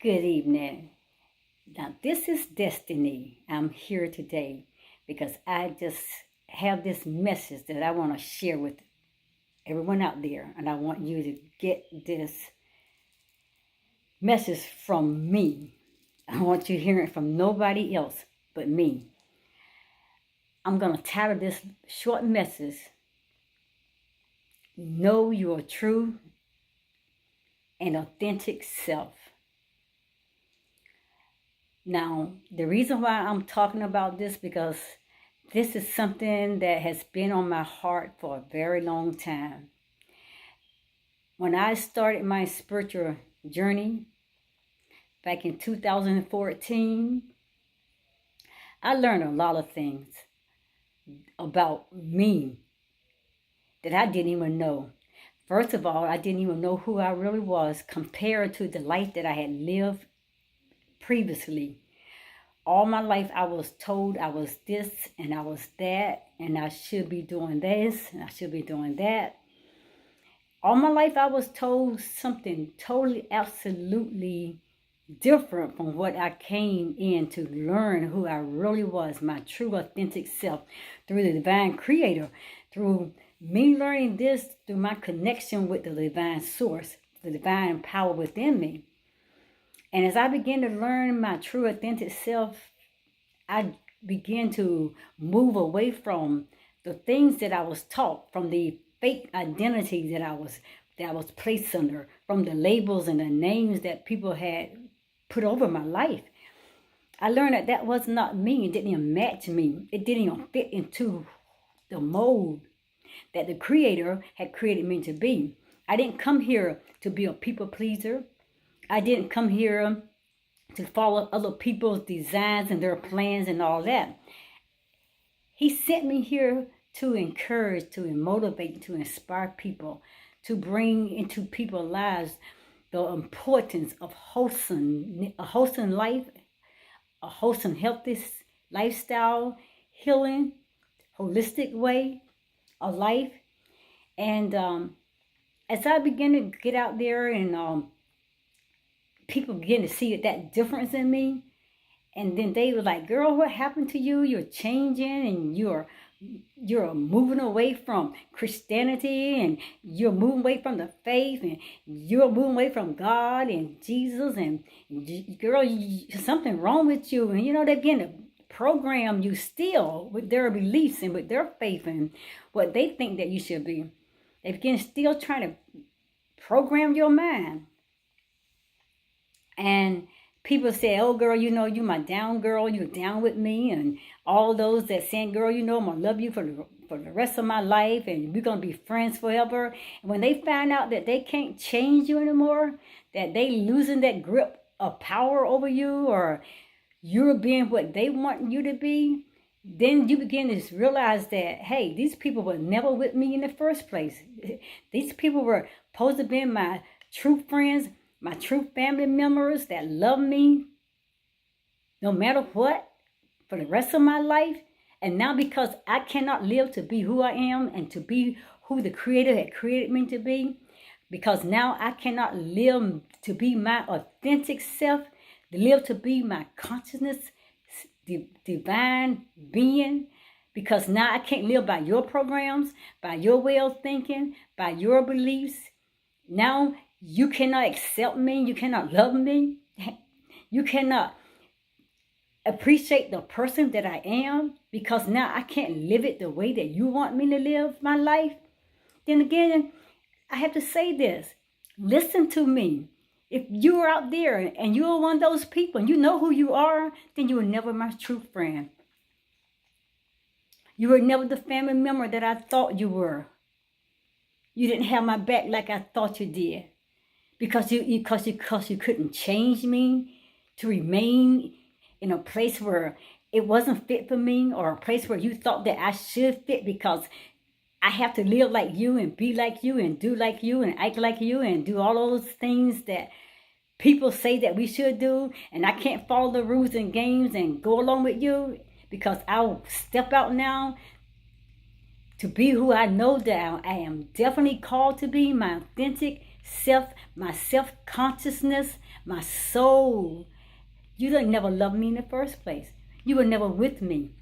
Good evening. Now, this is Destiny. I'm here today because I just have this message that I want to share with everyone out there. And I want you to get this message from me. I want you to hear it from nobody else but me. I'm going to title this short message, Know Your True and Authentic Self. Now, the reason why I'm talking about this because this is something that has been on my heart for a very long time. When I started my spiritual journey back in 2014, I learned a lot of things about me that I didn't even know. First of all, I didn't even know who I really was compared to the life that I had lived previously. All my life I was told I was this and I was that and I should be doing this and I should be doing that. All my life I was told something totally, absolutely different from what I came in to learn who I really was, my true authentic self, through the divine creator, through me learning this through my connection with the divine source, the divine power within me. And as I began to learn my true authentic self, I began to move away from the things that I was taught, from the fake identity that I was placed under, from the labels and the names that people had put over my life. I learned that that was not me. It didn't even match me. It didn't even fit into the mold that the Creator had created me to be. I didn't come here to be a people pleaser. I didn't come here to follow other people's designs and their plans and all that. He sent me here to encourage, to motivate, to inspire people, to bring into people's lives the importance of a wholesome life, a wholesome, healthy lifestyle, healing, holistic way of life. And as I began to get out there and people begin to see that difference in me. And then they were like, girl, what happened to you? You're changing and you're moving away from Christianity and you're moving away from the faith and you're moving away from God and Jesus. And girl, something wrong with you. And they begin to program you still with their beliefs and with their faith and what they think that you should be. They begin still trying to program your mind. And people say, oh, girl, you my down girl. You're down with me. And all those that saying, girl, I'm going to love you for the rest of my life. And we're going to be friends forever. And when they find out that they can't change you anymore, that they losing that grip of power over you, or you're being what they want you to be, then you begin to realize that, hey, these people were never with me in the first place. These people were supposed to be my true friends, my true family members that love me no matter what for the rest of my life. And now because I cannot live to be who I am and to be who the Creator had created me to be, because now I cannot live to be my authentic self, to live to be my consciousness, divine being, because now I can't live by your programs, by your way of thinking, by your beliefs. Now you cannot accept me. You cannot love me. You cannot appreciate the person that I am because now I can't live it the way that you want me to live my life. Then again, I have to say this. Listen to me. If you're out there and you're one of those people and you know who you are, then you were never my true friend. You were never the family member that I thought you were. You didn't have my back like I thought you did. Because you couldn't change me to remain in a place where it wasn't fit for me, or a place where you thought that I should fit because I have to live like you and be like you and do like you and act like you and do all those things that people say that we should do, and I can't follow the rules and games and go along with you because I'll step out now to be who I know that I am definitely called to be, my authentic my self-consciousness, my soul. You didn't never love me in the first place. You were never with me.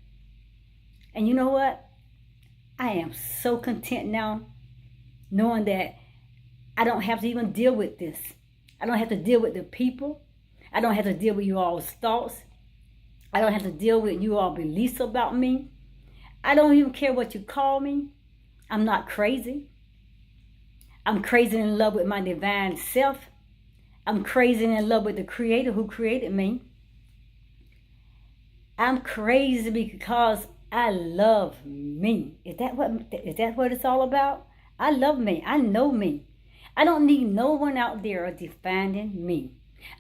And you know what? I am so content now knowing that I don't have to even deal with this. I don't have to deal with the people. I don't have to deal with you all's thoughts. I don't have to deal with you all beliefs about me. I don't even care what you call me. I'm not crazy. I'm crazy in love with my divine self. I'm crazy in love with the Creator who created me. I'm crazy because I love me. Is that what it's all about? I love me. I know me. I don't need no one out there defining me.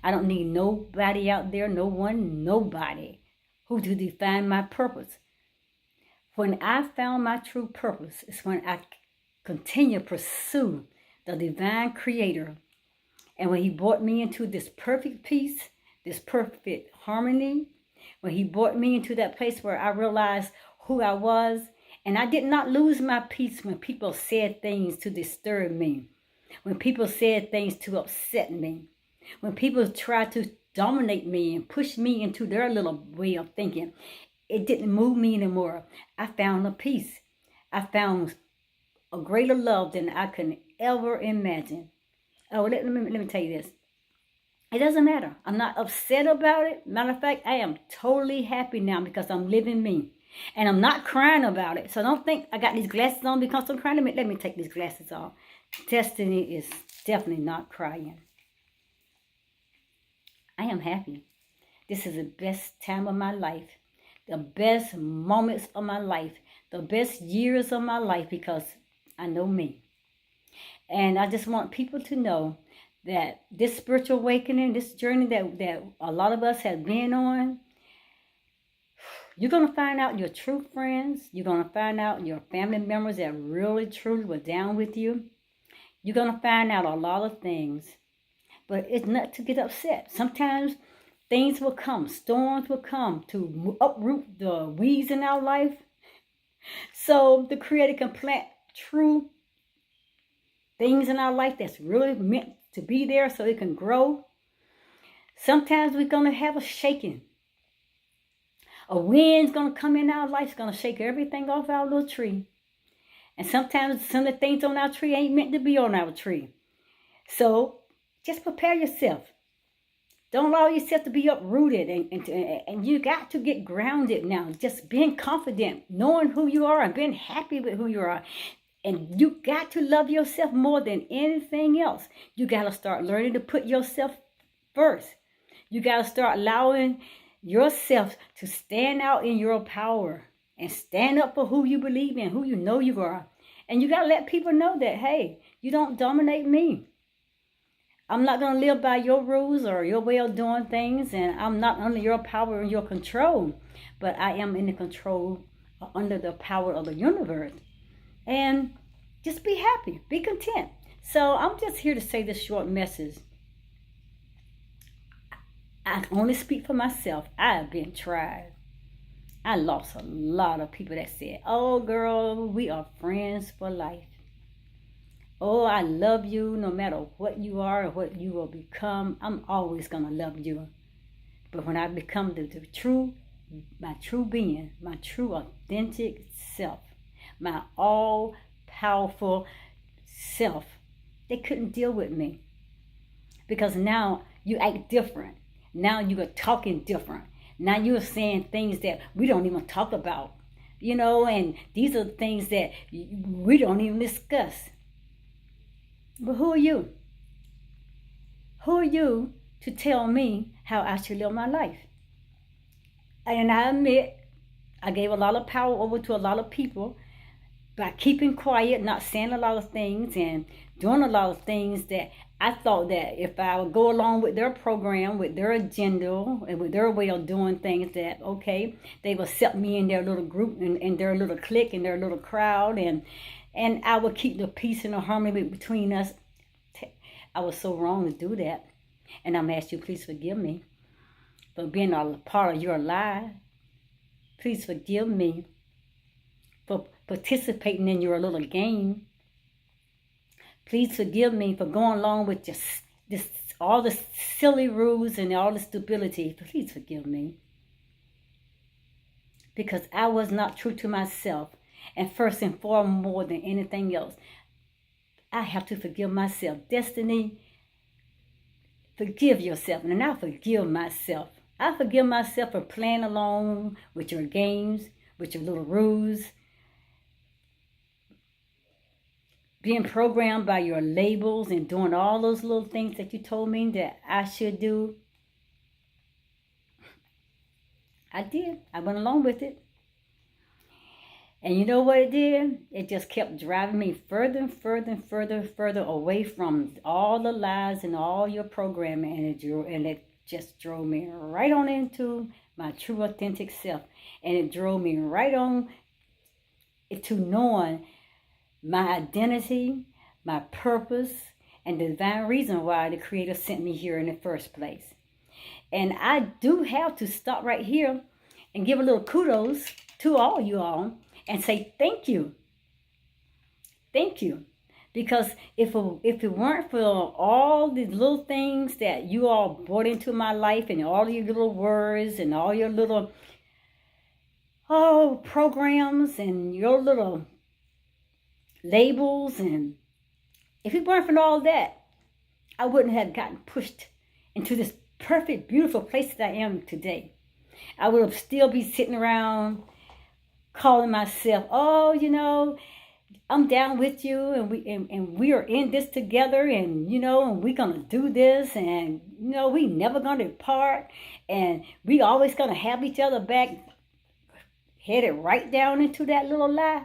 I don't need nobody out there, nobody who to define my purpose. When I found my true purpose is when I continue to pursue the divine Creator. And when He brought me into this perfect peace, this perfect harmony, when He brought me into that place where I realized who I was, and I did not lose my peace when people said things to disturb me, when people said things to upset me, when people tried to dominate me and push me into their little way of thinking. It didn't move me anymore. I found a peace. I found a greater love than I could ever imagine. Oh, let me tell you this. It doesn't matter. I'm not upset about it. Matter of fact, I am totally happy now because I'm living me. And I'm not crying about it. So don't think I got these glasses on because I'm crying. Let me take these glasses off. Destiny is definitely not crying. I am happy. This is the best time of my life. The best moments of my life. The best years of my life because I know me. And I just want people to know that this spiritual awakening, this journey that a lot of us have been on, you're going to find out your true friends. You're going to find out your family members that really, truly were down with you. You're going to find out a lot of things. But it's not to get upset. Sometimes things will come. Storms will come to uproot the weeds in our life. So the Creator can plant true things in our life that's really meant to be there so it can grow. Sometimes we're going to have a shaking. A wind's going to come in our life. It's going to shake everything off our little tree. And sometimes some of the things on our tree ain't meant to be on our tree. So just prepare yourself. Don't allow yourself to be uprooted. And you got to get grounded now. Just being confident, knowing who you are and being happy with who you are. And you got to love yourself more than anything else. You got to start learning to put yourself first. You got to start allowing yourself to stand out in your power and stand up for who you believe in, who you know you are. And you got to let people know that, hey, you don't dominate me. I'm not going to live by your rules or your way of doing things, and I'm not under your power and your control, but I am in the control, under the power of the universe. And just be happy, be content. So I'm just here to say this short message. I can only speak for myself. I have been tried. I lost a lot of people that said, oh girl, we are friends for life. Oh, I love you no matter what you are or what you will become. I'm always going to love you. But when I become my true being, my true authentic self, my all-powerful self, they couldn't deal with me. Because now you act different. Now you are talking different. Now you are saying things that we don't even talk about. You know, and these are things that we don't even discuss. But who are you? Who are you to tell me how I should live my life? And I admit, I gave a lot of power over to a lot of people by keeping quiet, not saying a lot of things, and doing a lot of things that I thought that if I would go along with their program, with their agenda, and with their way of doing things, that, okay, they would accept me in their little group, in their little clique, in their little crowd, and I would keep the peace and the harmony between us. I was so wrong to do that. And I'm asking you, please forgive me for being a part of your lie. Please forgive me for participating in your little game. Please forgive me for going along with just this, all the silly rules and all the stupidity. Please forgive me. Because I was not true to myself. And first and foremost, more than anything else, I have to forgive myself. Destiny, forgive yourself. And I forgive myself. I forgive myself for playing along with your games, with your little rules, being programmed by your labels and doing all those little things that you told me that I should do. I did. I went along with it. And you know what it did? It just kept driving me further and further and further and further away from all the lies and all your programming. And it just drove me right on into my true authentic self. And it drove me right on to knowing my identity, my purpose, and the divine reason why the Creator sent me here in the first place. And I do have to stop right here and give a little kudos to all you all and say thank you. Thank you. Because if it weren't for all these little things that you all brought into my life and all your little words and all your little programs and your little labels, and if it weren't for all that, I wouldn't have gotten pushed into this perfect, beautiful place that I am today. I would have still be sitting around calling myself, I'm down with you, and we are in this together, and and we're gonna do this, and we never gonna depart, and we always gonna have each other back, headed right down into that little lie.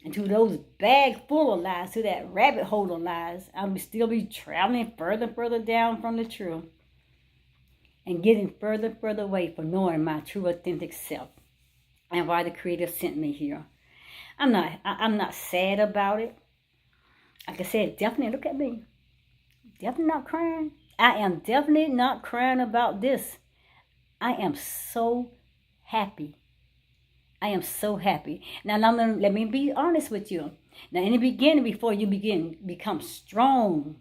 Into those bag full of lies, to that rabbit hole of lies. I would still be traveling further and further down from the truth and getting further and further away from knowing my true authentic self and why the Creator sent me here. I'm not sad about it. Like I said, definitely look at me. Definitely not crying. I am definitely not crying about this. I am so happy. I am so happy. Now let me be honest with you. Now, in the beginning, before you become strong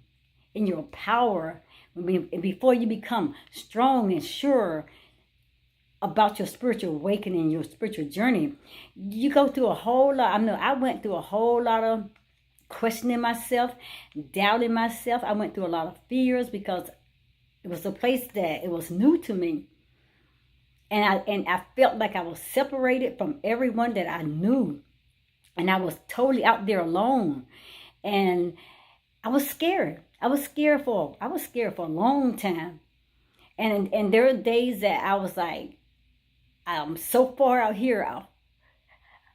in your power, before you become strong and sure about your spiritual awakening, your spiritual journey, you go through a whole lot. I went through a whole lot of questioning myself, doubting myself. I went through a lot of fears because it was a place that it was new to me. And I felt like I was separated from everyone that I knew. And I was totally out there alone. And I was scared. I was scared for a long time. And there were days that I was like, I'm so far out here,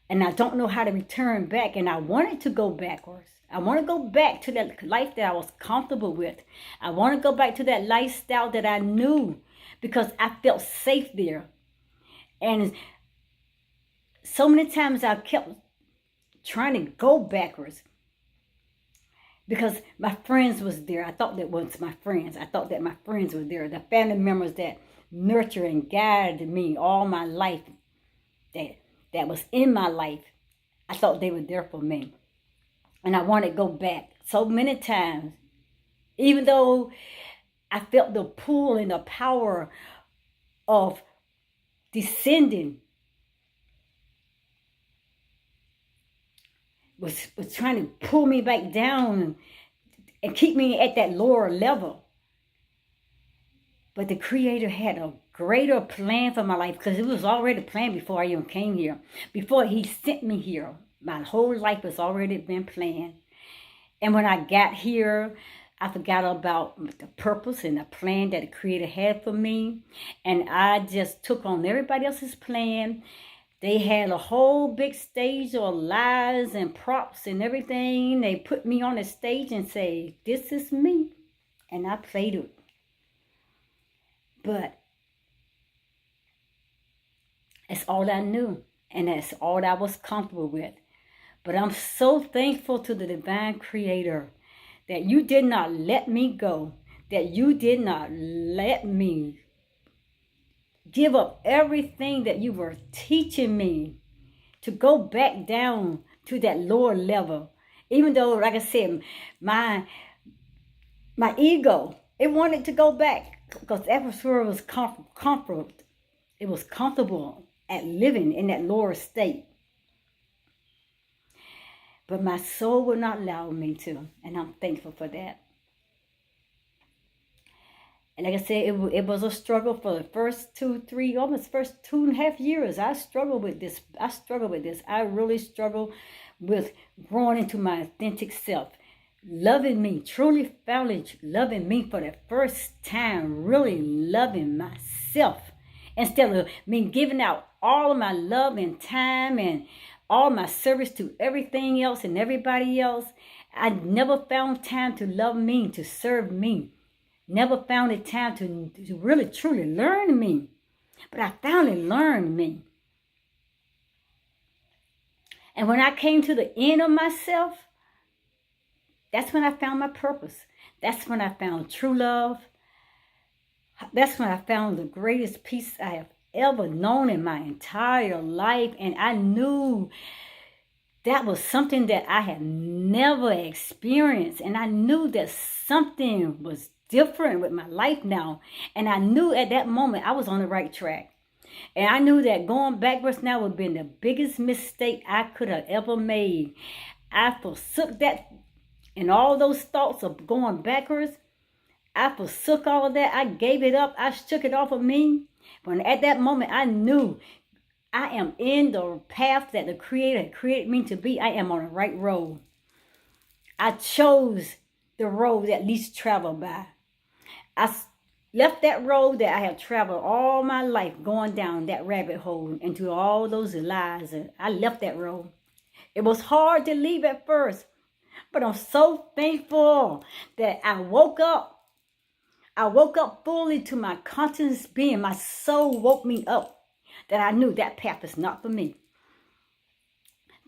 and I don't know how to return back. And I wanted to go backwards. I want to go back to that life that I was comfortable with. I want to go back to that lifestyle that I knew, because I felt safe there. And so many times I kept trying to go backwards because my friends was there. I thought that was my friends. I thought that my friends were there. The family members that nurtured and guided me all my life, that was in my life. I thought they were there for me. And I wanted to go back so many times, even though I felt the pull and the power of descending was trying to pull me back down and keep me at that lower level. But the Creator had a greater plan for my life, because it was already planned before I even came here. Before He sent me here, my whole life has already been planned. And when I got here, I forgot about the purpose and the plan that the Creator had for me. And I just took on everybody else's plan. They had a whole big stage of lies and props and everything. They put me on a stage and say, this is me. And I played it. But that's all I knew. And that's all I was comfortable with. But I'm so thankful to the Divine Creator that you did not let me go. That you did not let me give up everything that you were teaching me to go back down to that lower level Even though, like I said, my my ego, it wanted to go back because that was where it was comfortable. It was comfortable at living in that lower state. But my soul would not allow me to, and I'm thankful for that. And like I said, it was a struggle for the first 2.5 years. I struggled with this. I really struggled with growing into my authentic self. Loving me, truly finally loving me for the first time, really loving myself. Instead of me giving out all of my love and time and all my service to everything else and everybody else, I never found time to love me, to serve me. Never found the time to really truly learn me. But I finally learned me. And when I came to the end of myself, that's when I found my purpose. That's when I found true love. That's when I found the greatest peace I have ever known in my entire life. And I knew that was something that I had never experienced. And I knew that something was different with my life now. And I knew at that moment I was on the right track. And I knew that going backwards now would have been the biggest mistake I could have ever made. I forsook that and all those thoughts of going backwards. I forsook all of that. I gave it up. I shook it off of me. But at that moment, I knew I am in the path that the Creator had created me to be. I am on the right road. I chose the road that least traveled by. I left that road that I have traveled all my life going down that rabbit hole into all those lies. And I left that road. It was hard to leave at first, but I'm so thankful that I woke up. I woke up fully to my conscious being. My soul woke me up that I knew that path is not for me.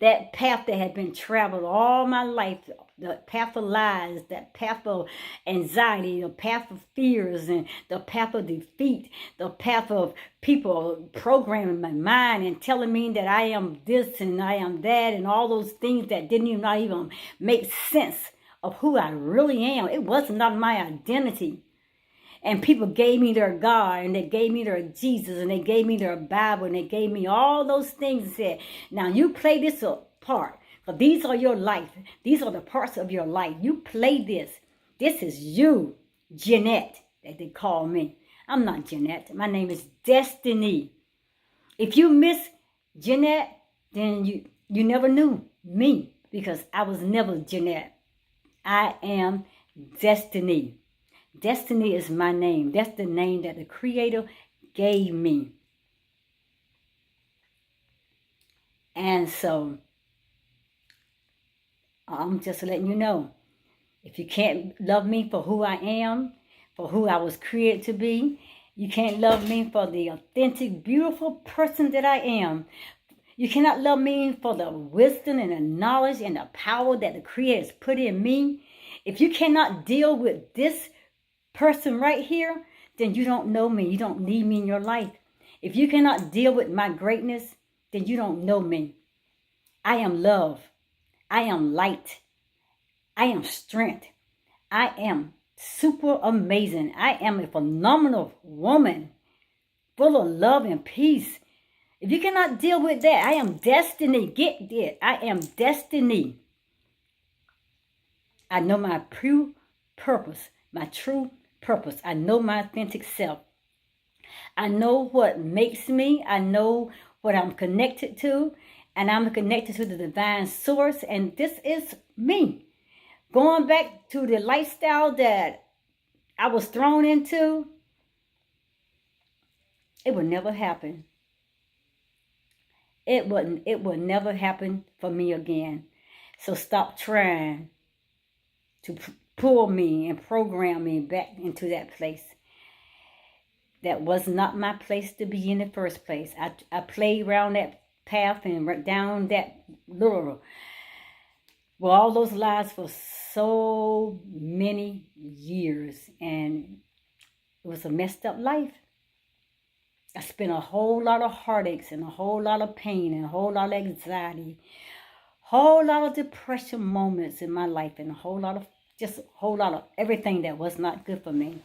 That path that had been traveled all my life, the path of lies, that path of anxiety, the path of fears, and the path of defeat, the path of people programming my mind and telling me that I am this and I am that and all those things that didn't even make sense of who I really am. It was not my identity. And people gave me their God, and they gave me their Jesus, and they gave me their Bible, and they gave me all those things and said, now you play this part. Because these are your life. These are the parts of your life. You play this. This is you, Jeanette, that they call me. I'm not Jeanette. My name is Destiny. If you miss Jeanette, then you never knew me, because I was never Jeanette. I am Destiny. Destiny is my name. That's the name that the Creator gave me. And so, I'm just letting you know, if you can't love me for who I am, for who I was created to be, you can't love me for the authentic, beautiful person that I am. You cannot love me for the wisdom and the knowledge and the power that the Creator has put in me. If you cannot deal with this person right here, then you don't know me. You don't need me in your life. If you cannot deal with my greatness, then you don't know me. I am love. I am light. I am strength. I am super amazing. I am a phenomenal woman, full of love and peace. If you cannot deal with that, I am Destiny. Get it. I am Destiny. I know my true purpose, my true purpose. I know my authentic self. I know what makes me. I know what I'm connected to. And I'm connected to the divine source. And this is me. Going back to the lifestyle that I was thrown into, it would never happen. It would never happen for me again. So stop trying to pull me and program me back into that place. That was not my place to be in the first place. I played around that path and down that little, well, all those lies for so many years. And it was a messed up life. I spent a whole lot of heartaches and a whole lot of pain and a whole lot of anxiety, whole lot of depression moments in my life, and just a whole lot of everything that was not good for me.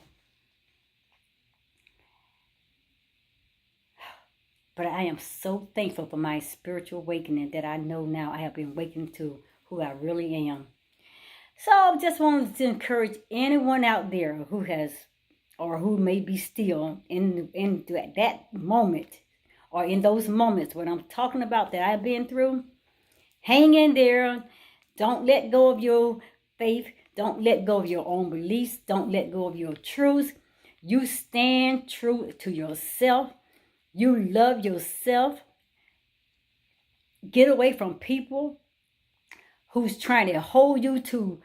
But I am so thankful for my spiritual awakening that I know now I have been awakened to who I really am. So I just wanted to encourage anyone out there who has, or who may be still in that moment, or in those moments when I'm talking about that I've been through. Hang in there. Don't let go of your faith. Don't let go of your own beliefs. Don't let go of your truths. You stand true to yourself. You love yourself. Get away from people who's trying to hold you to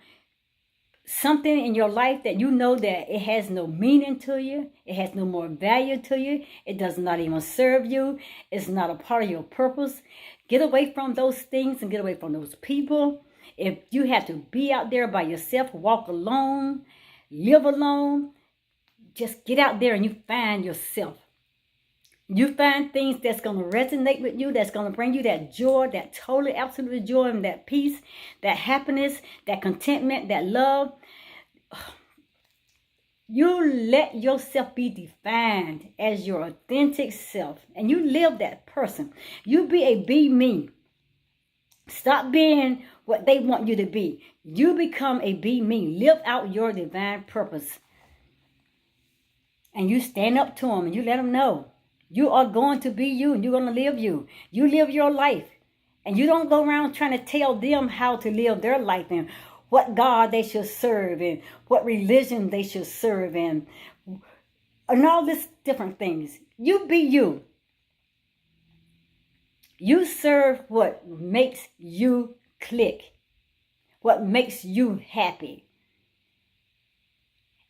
something in your life that you know that it has no meaning to you. It has no more value to you. It does not even serve you. It's not a part of your purpose. Get away from those things and get away from those people. If you have to be out there by yourself, walk alone, live alone, just get out there and you find yourself. You find things that's going to resonate with you, that's going to bring you that joy, that totally, absolute joy, and that peace, that happiness, that contentment, that love. You let yourself be defined as your authentic self, and you live that person. You be me. Stop being what they want you to be. You become a be me. Live out your divine purpose. And you stand up to them and you let them know. You are going to be you, and you're going to live you. You live your life. And you don't go around trying to tell them how to live their life and what God they should serve and what religion they should serve and all these different things. You be you. You serve what makes you click, what makes you happy.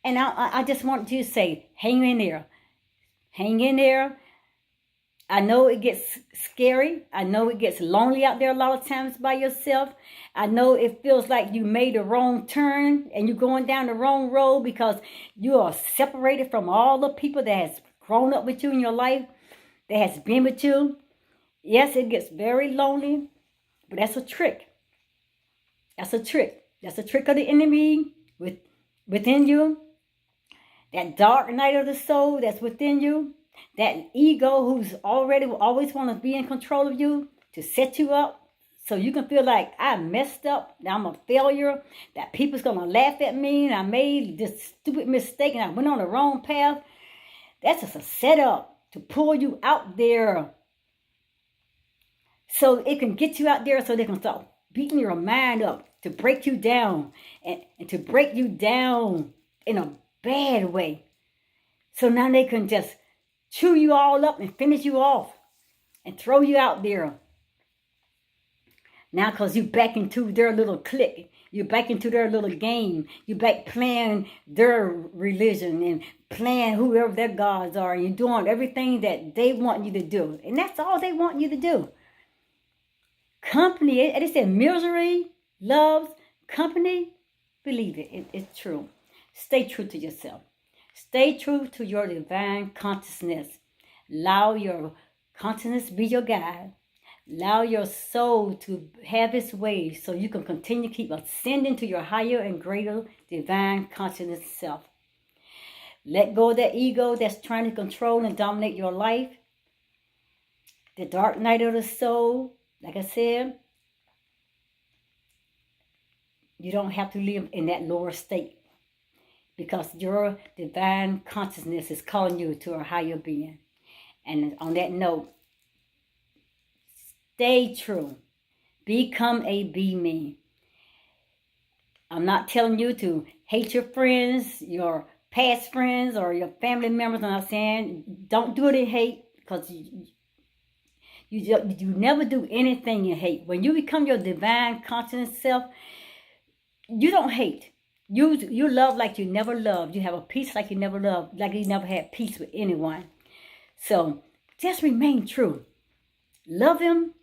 And I just want you to say, hang in there. Hang in there. I know it gets scary. I know it gets lonely out there a lot of times by yourself. I know it feels like you made a wrong turn and you're going down the wrong road because you are separated from all the people that has grown up with you in your life, that has been with you. Yes, it gets very lonely, but that's a trick. That's a trick. That's a trick of the enemy within you. That dark night of the soul that's within you. That ego who's always want to be in control of you to set you up so you can feel like I messed up, that I'm a failure, that people's going to laugh at me and I made this stupid mistake and I went on the wrong path. That's just a setup to pull you out there so it can get you out there so they can start beating your mind up to break you down and to break you down in a bad way. So now they can just chew you all up and finish you off and throw you out there. Now because you back into their little clique. You're back into their little game. You're back playing their religion and playing whoever their gods are. And you're doing everything that they want you to do. And that's all they want you to do. Company, they said misery loves company. Believe it. It's true. Stay true to yourself. Stay true to your divine consciousness. Allow your consciousness be your guide. Allow your soul to have its way so you can continue to keep ascending to your higher and greater divine consciousness self. Let go of that ego that's trying to control and dominate your life. The dark night of the soul, like I said, you don't have to live in that lower state. Because your divine consciousness is calling you to a higher being. And on that note, stay true. Become a be me. I'm not telling you to hate your friends, your past friends, or your family members. I'm not saying don't do it in hate, because you never do anything in hate. When you become your divine conscious self, you don't hate. You love like you never loved. You have a peace like you never loved, like you never had peace with anyone. So just remain true. Love them.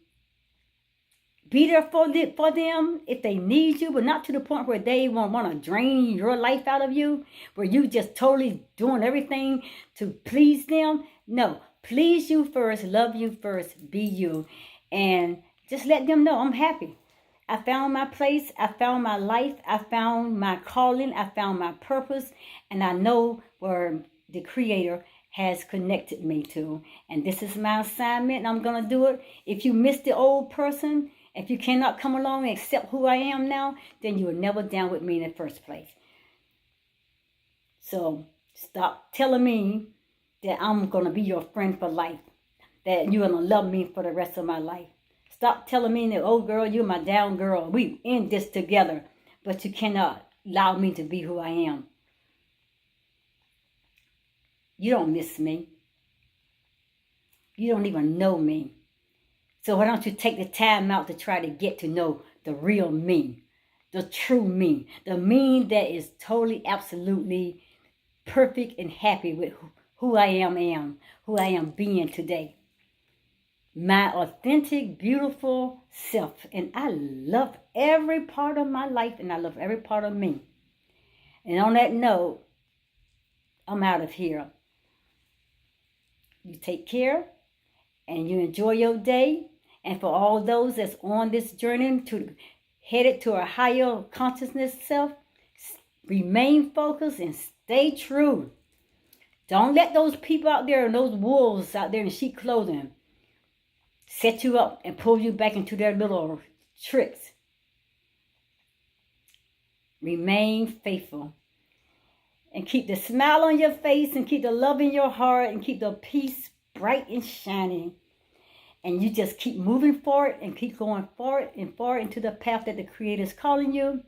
Be there for them if they need you, but not to the point where they want to drain your life out of you, where you just totally doing everything to please them. No, please you first, love you first, be you, and just let them know I'm happy. I found my place. I found my life. I found my calling. I found my purpose. And I know where the Creator has connected me to. And this is my assignment, and I'm going to do it. If you miss the old person, if you cannot come along and accept who I am now, then you were never down with me in the first place. So stop telling me that I'm going to be your friend for life, that you're going to love me for the rest of my life. Stop telling me that, oh girl, you're my down girl. We in this together, but you cannot allow me to be who I am. You don't miss me. You don't even know me. So why don't you take the time out to try to get to know the real me, the true me, the me that is totally, absolutely perfect and happy with who I am, who I am being today. My authentic, beautiful self. And I love every part of my life, and I love every part of me. And on that note, I'm out of here. You take care, and you enjoy your day. And for all those that's on this journey to headed to a higher consciousness self, remain focused and stay true. Don't let those people out there and those wolves out there in sheep clothing set you up and pull you back into their little tricks. Remain faithful. And keep the smile on your face, and keep the love in your heart, and keep the peace bright and shining. And you just keep moving forward and keep going forward and forward into the path that the Creator is calling you.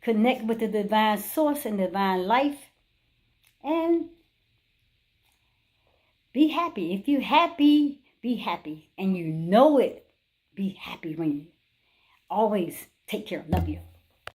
Connect with the divine source and divine life. And be happy. If you're happy, be happy. And you know it. Be happy when you always take care. Love you.